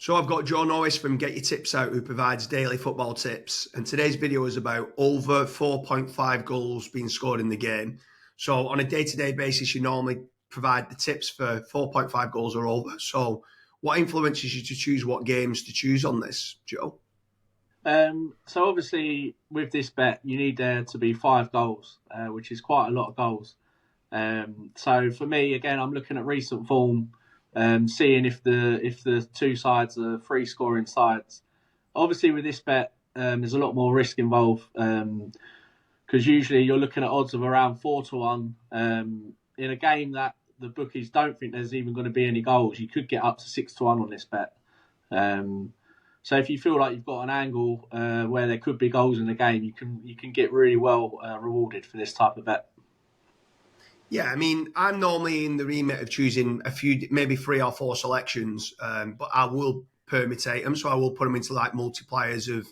So I've got Norris from GetYourTipsOut who provides daily football tips, and today's video is about over 4.5 goals being scored in the game. So on a day-to-day basis, you normally provide the tips for 4.5 goals or over. So what influences you to choose what games to choose on this, Joe? So obviously with this bet, you need there to be 5 goals, which is quite a lot of goals. So for me, again, I'm looking at recent form, seeing if the two sides are free scoring sides. Obviously with this bet, there's a lot more risk involved because usually you're looking at odds of around 4-1. In a game that the bookies don't think there's even going to be any goals, you could get up to 6-1 on this bet. So if you feel like you've got an angle where there could be goals in the game, you can get really well rewarded for this type of bet. Yeah, I mean, I'm normally in the remit of choosing a few, maybe 3 or 4 selections, but I will permutate them. So I will put them into like multipliers of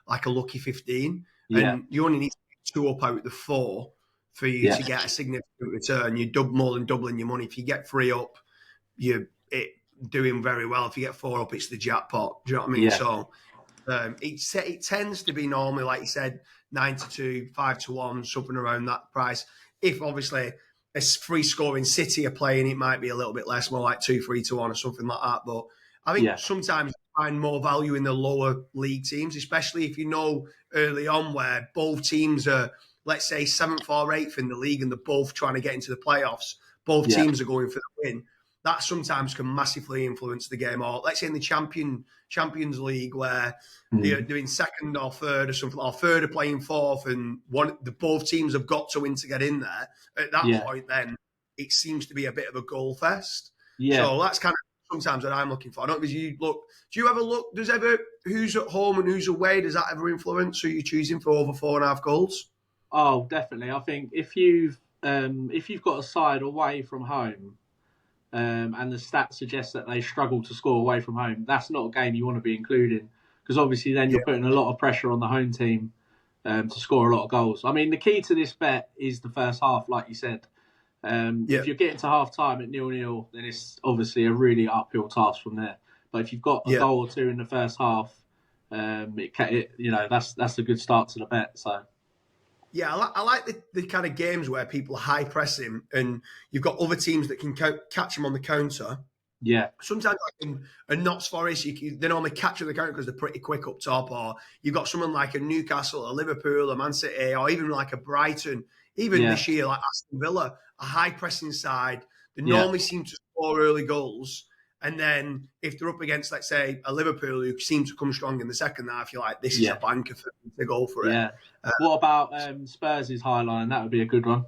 like a lucky 15. Yeah, And you only need to get 2 up out of the 4 for you yeah, to get a significant return. You're more than doubling your money. If you get 3 up, you're doing very well. If you get 4 up, it's the jackpot. Do you know what I mean? yeah, So it tends to be normally, like you said, 9-2, 5-1, something around that price. If obviously a free scoring City are playing, it might be a little bit less, more like 2-3-1 or something like that. But I think yeah, sometimes you find more value in the lower league teams, especially if you know early on where both teams are, let's say, 7th or 8th in the league and they're both trying to get into the playoffs. Both yeah, teams are going for the win. That sometimes can massively influence the game. Or let's say in the Champions League where they're doing 2nd or 3rd or something, or 3rd are playing 4th, and both teams have got to win to get in there. At that yeah, point, then it seems to be a bit of a goal fest. yeah. So that's kind of sometimes what I'm looking for. I don't know if you look. Do you ever look? Does ever who's at home and who's away? Does that ever influence who you're choosing for over 4.5 goals? Oh, definitely. I think if you've got a side away from home, and the stats suggest that they struggle to score away from home, that's not a game you want to be including because obviously then Yeah, you're putting a lot of pressure on the home team to score a lot of goals. I mean, the key to this bet is the first half, like you said. yeah, If you're getting to half time at 0-0, then it's obviously a really uphill task from there. But if you've got a yeah. goal or two in the first half, that's a good start to the bet. So Yeah, I like the kind of games where people high press him and you've got other teams that can catch him on the counter. yeah, Sometimes like in a Notts Forest, they normally capture the counter because they're pretty quick up top. Or you've got someone like a Newcastle, a Liverpool, a Man City, or even like a Brighton. Even yeah, this year, like Aston Villa, a high pressing side. They yeah, normally seem to score early goals. And then if they're up against, let's say, a Liverpool who seem to come strong in the second half, you're like, this is a yeah, banker for them to go for it. yeah. What about Spurs' high line? That would be a good one.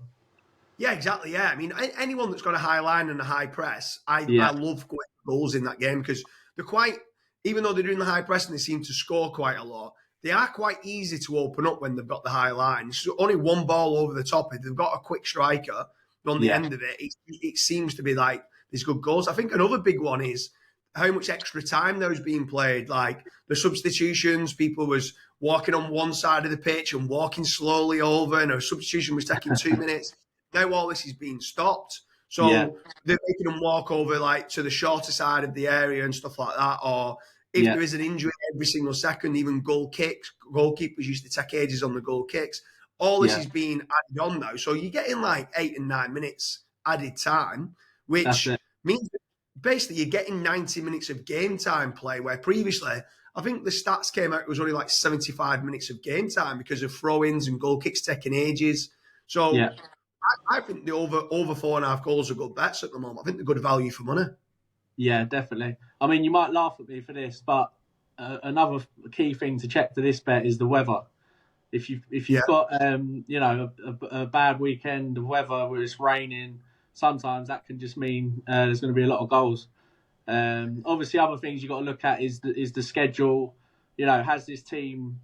Yeah, exactly. Yeah, I mean, anyone that's got a high line and a high press, I Yeah, love going goals in that game because they're quite, even though they're doing the high press and they seem to score quite a lot, they are quite easy to open up when they've got the high line. It's only one ball over the top. If they've got a quick striker on the yeah, end of it seems to be like there's good goals. I think another big one is how much extra time those being played. Like the substitutions, people was walking on one side of the pitch and walking slowly over, and a substitution was taking 2 minutes. Now all this is being stopped. yeah, So they're making them walk over like to the shorter side of the area and stuff like that. Or if yeah, there is an injury every single second, even goal kicks, goalkeepers used to take ages on the goal kicks. All this yeah. is being added on now. So you're getting like 8 and 9 minutes added time, That's which it. means that basically you're getting 90 minutes of game time play, where previously I think the stats came out, it was only like 75 minutes of game time because of throw-ins and goal kicks taking ages. So Yeah, I think the over 4.5 goals are good bets at the moment. I think they're good value for money. yeah, definitely. I mean, you might laugh at me for this, but another key thing to check for this bet is the weather. If Yeah, you've got a bad weekend of weather where it's raining, sometimes that can just mean there's going to be a lot of goals. Obviously, other things you've got to look at is the schedule. You know, has this team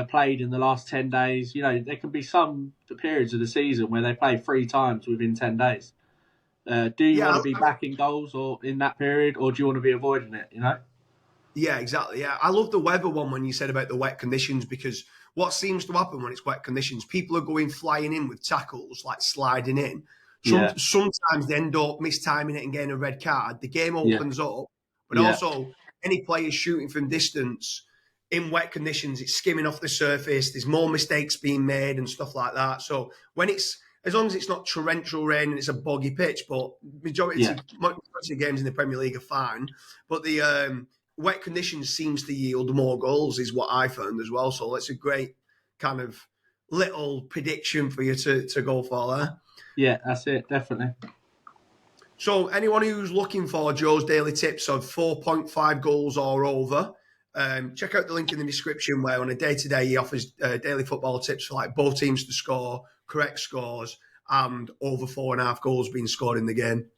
played in the last 10 days? You know, there can be some periods of the season where they play 3 times within 10 days. Do you want yeah, to be backing goals or in that period, or do you want to be avoiding it? You know? yeah, exactly. Yeah, I love the weather one when you said about the wet conditions, because what seems to happen when it's wet conditions, people are going flying in with tackles, like sliding in. Yeah, Sometimes they end up mistiming it and getting a red card. The game yeah, opens up, but yeah, also any players shooting from distance in wet conditions, it's skimming off the surface. There's more mistakes being made and stuff like that. So when as long as it's not torrential rain and it's a boggy pitch, but majority of games in the Premier League are fine. But the wet conditions seems to yield more goals, is what I found as well. So it's a great kind of little prediction for you to go for there. Yeah, that's it, definitely. So anyone who's looking for Joe's daily tips of 4.5 goals or over, check out the link in the description where on a day-to-day he offers daily football tips for like both teams to score, correct scores, and over 4.5 goals being scored in the game.